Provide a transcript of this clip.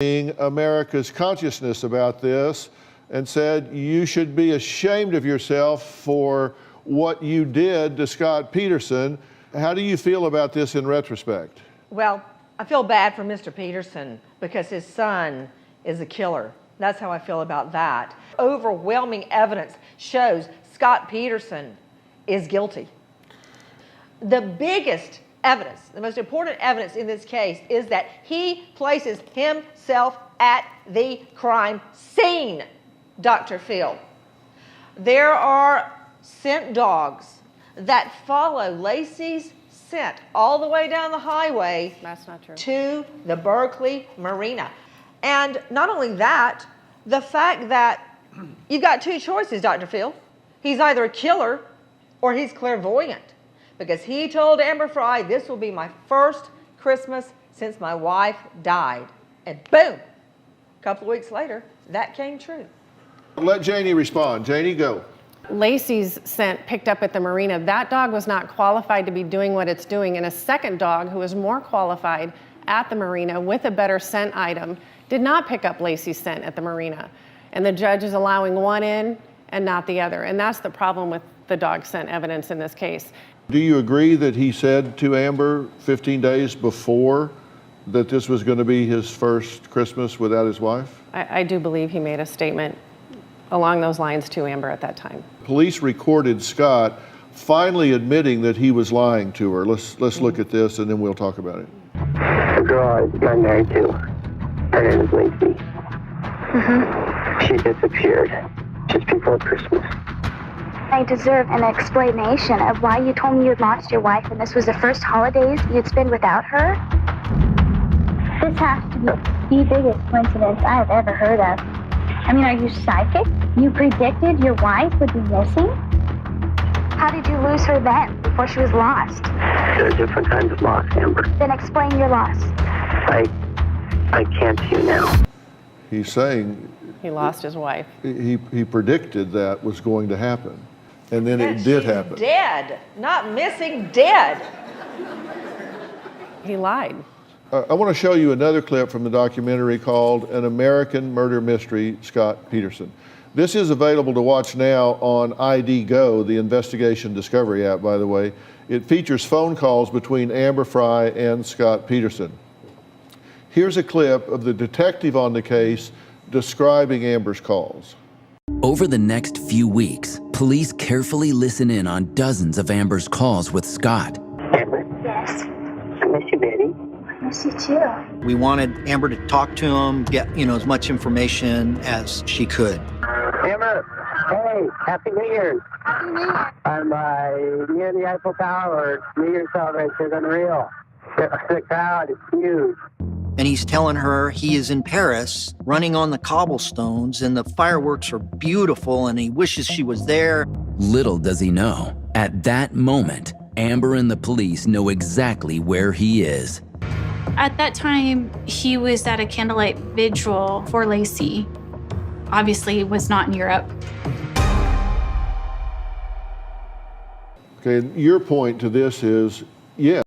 America's consciousness about this and said you should be ashamed of yourself for what you did to Scott Peterson. How do you feel about this in retrospect? Well, I feel bad for Mr. Peterson because his son is a killer. That's how I feel about that. Overwhelming evidence shows Scott Peterson is guilty. The biggest evidence, the most important evidence in this case is that he places himself at the crime scene, Dr. Phil. There are scent dogs that follow Lacey's scent all the way down the highway. That's not true. To the Berkeley Marina. And not only that, the fact that you've got two choices, Dr. Phil. He's either a killer or he's clairvoyant, because he told Amber Frey, this will be my first Christmas since my wife died. And boom, a couple of weeks later, that came true. Let Janie respond. Janie, go. Lacey's scent picked up at the marina. That dog was not qualified to be doing what it's doing, and a second dog who was more qualified at the marina with a better scent item did not pick up Lacey's scent at the marina. And the judge is allowing one in and not the other. And that's the problem with the dog scent evidence in this case. Do you agree that he said to Amber 15 days before that this was going to be his first Christmas without his wife? I do believe he made a statement along those lines to Amber at that time. Police recorded Scott finally admitting that he was lying to her. Let's look at this and then we'll talk about it. The girl I got married to, her name is Lacey. She disappeared just before Christmas. I deserve an explanation of why you told me you'd lost your wife and this was the first holidays you'd spend without her. This has to be the biggest coincidence I have ever heard of. I mean, are you psychic? You predicted your wife would be missing? How did you lose her then, before she was lost? There are different kinds of loss, Amber. Then explain your loss. I can't see now. He's saying He lost his wife. he predicted that was going to happen. And then it did happen. Dead, not missing, dead. He lied. I want to show you another clip from the documentary called An American Murder Mystery, Scott Peterson. This is available to watch now on ID Go, the investigation discovery app, by the way. It features phone calls between Amber Frey and Scott Peterson. Here's a clip of the detective on the case describing Amber's calls. Over the next few weeks, police carefully listen in on dozens of Amber's calls with Scott. Amber? Yes. I miss you, baby. I miss you too. We wanted Amber to talk to him, get as much information as she could. Amber, hey, Happy New Year's. Happy New Year. I'm near the Eiffel Tower. New Year's celebration is unreal. The crowd is huge. And he's telling her he is in Paris, running on the cobblestones, and the fireworks are beautiful, and he wishes she was there. Little does he know, at that moment, Amber and the police know exactly where he is. At that time, he was at a candlelight vigil for Lacey. Obviously, was not in Europe. Okay, your point to this is, yes,